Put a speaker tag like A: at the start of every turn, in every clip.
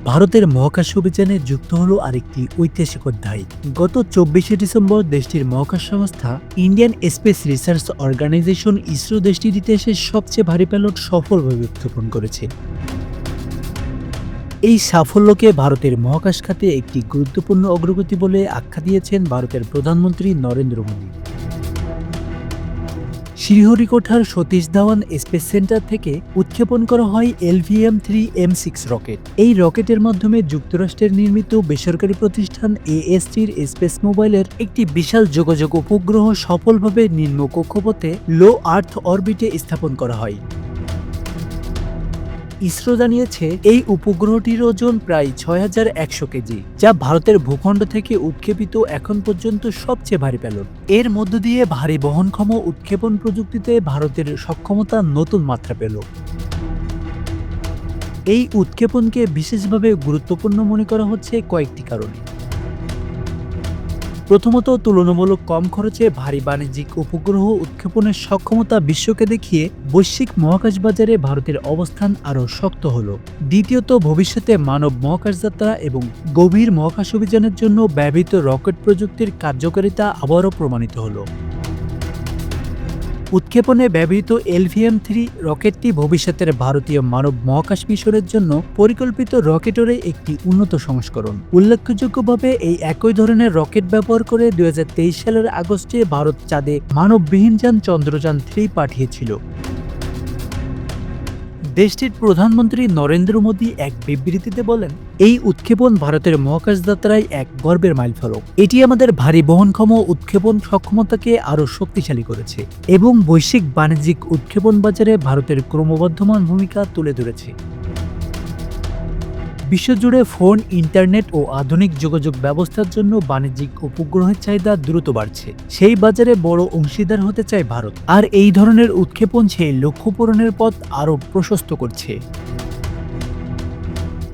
A: ভারতের মহাকাশ অভিযানে যুক্ত হলো আরেকটি ঐতিহাসিক অধ্যায়। গত 24শে ডিসেম্বর দেশটির মহাকাশ সংস্থা Indian space research organisation ISRO দেশটির ইতিহাসের সবচেয়ে ভারী পেলোড সফলভাবে উৎক্ষেপণ করেছে। এই সাফল্যকে ভারতের মহাকাশ খাতে একটি গুরুত্বপূর্ণ অগ্রগতি বলে আখ্যা দিয়েছেন ভারতের প্রধানমন্ত্রী নরেন্দ্র মোদী। শ্রীহরিকোটার সতীশ ধাওয়ান স্পেস সেন্টার থেকে উৎক্ষেপণ করা হয় LVM-3M6 রকেট। এই রকেটের মাধ্যমে যুক্তরাষ্ট্রের নির্মিত বেসরকারি প্রতিষ্ঠান ASTর স্পেস মোবাইলের একটি বিশাল যোগাযোগ উপগ্রহ সফলভাবে নিম্ন কক্ষপথে লো আর্থ অরবিটে স্থাপন করা হয়। ইসরো জানিয়েছে এই উপগ্রহটির ওজন প্রায় 6100 কেজি, যা ভারতের ভূখণ্ড থেকে উৎক্ষেপিত এখন পর্যন্ত সবচেয়ে ভারী পেলোড। এর মধ্য দিয়ে ভারী বহনক্ষম উৎক্ষেপণ প্রযুক্তিতে ভারতের সক্ষমতা নতুন মাত্রা পেল। এই উৎক্ষেপণকে বিশেষভাবে গুরুত্বপূর্ণ মনে করা হচ্ছে কয়েকটি কারণে। প্রথমত, তুলনামূলক কম খরচে ভারী বাণিজ্যিক উপগ্রহ উৎক্ষেপণের সক্ষমতা বিশ্বকে দেখিয়ে বৈশ্বিক মহাকাশ বাজারে ভারতের অবস্থান আরও শক্ত হল। দ্বিতীয়ত, ভবিষ্যতে মানব মহাকাশ যাত্রা এবং গভীর মহাকাশ অভিযানের জন্য ব্যবহৃত রকেট প্রযুক্তির কার্যকারিতা আবারও প্রমাণিত হল। উৎক্ষেপণে ব্যবহৃত LVM-3 রকেটটি ভবিষ্যতের ভারতীয় মানব মহাকাশ মিশনের জন্য পরিকল্পিত রকেটের একটি উন্নত সংস্করণ। উল্লেখযোগ্যভাবে এই একই ধরনের রকেট ব্যবহার করে 2023 সালের আগস্টে ভারত চাঁদে মানববিহীন যান চন্দ্রযান-3 পাঠিয়েছিল। দেশটির প্রধানমন্ত্রী নরেন্দ্র মোদী এক বিবৃতিতে বলেন, এই উৎক্ষেপণ ভারতের মহাকাশ যাত্রায় এক গর্বের মাইলফলক। এটি আমাদের ভারী বহনক্ষম উৎক্ষেপণ সক্ষমতাকে আরও শক্তিশালী করেছে এবং বৈশ্বিক বাণিজ্যিক উৎক্ষেপণ বাজারে ভারতের ক্রমবর্ধমান ভূমিকা তুলে ধরেছে। বিশ্বজুড়ে ফোন, ইন্টারনেট ও আধুনিক যোগাযোগ ব্যবস্থার জন্য বাণিজ্যিক উপগ্রহের চাহিদা দ্রুত বাড়ছে। সেই বাজারে বড় অংশীদার হতে চায় ভারত, আর এই ধরনের উৎক্ষেপণ সেই লক্ষ্য পূরণের পথ আরও প্রশস্ত করছে।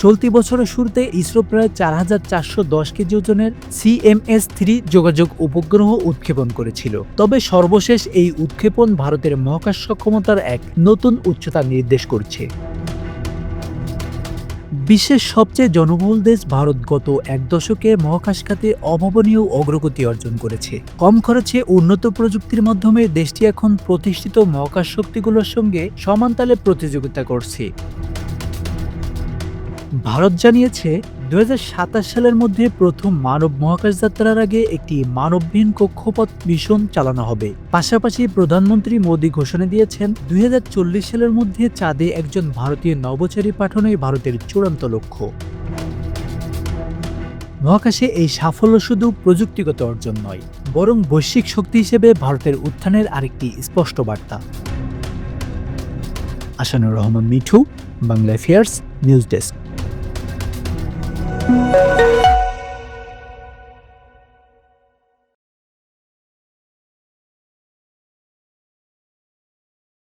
A: চলতি বছরের শুরুতে ইসরো প্রায় 4410 কেজি ওজনের CMS-3 যোগাযোগ উপগ্রহ উৎক্ষেপণ করেছিল। তবে সর্বশেষ এই উৎক্ষেপণ ভারতের মহাকাশ সক্ষমতার এক নতুন উচ্চতা নির্দেশ করছে। বিশ্বের সবচেয়ে জনবহুল দেশ ভারত গত এক দশকে মহাকাশ খাতে অভাবনীয় অগ্রগতি অর্জন করেছে। কম খরচে উন্নত প্রযুক্তির মাধ্যমে দেশটি এখন প্রতিষ্ঠিত মহাকাশ শক্তিগুলোর সঙ্গে সমান তালে প্রতিযোগিতা করছে। ভারত জানিয়েছে 2027 সালের মধ্যে প্রথম মানব মহাকাশ যাত্রার আগে একটি মানববিহীন কক্ষপথ মিশন চালানো হবে। পাশাপাশি প্রধানমন্ত্রী মোদী ঘোষণা দিয়েছেন 2040 সালের মধ্যে চাঁদে একজন ভারতীয় নভোচারী পাঠানোই ভারতের চূড়ান্ত লক্ষ্য। মহাকাশে এই সাফল্য শুধু প্রযুক্তিগত অর্জন নয়, বরং বৈশ্বিক শক্তি হিসেবে ভারতের উত্থানের আরেকটি স্পষ্ট বার্তা। Asanur Rahman Mithu, Bangla affairs, news desk.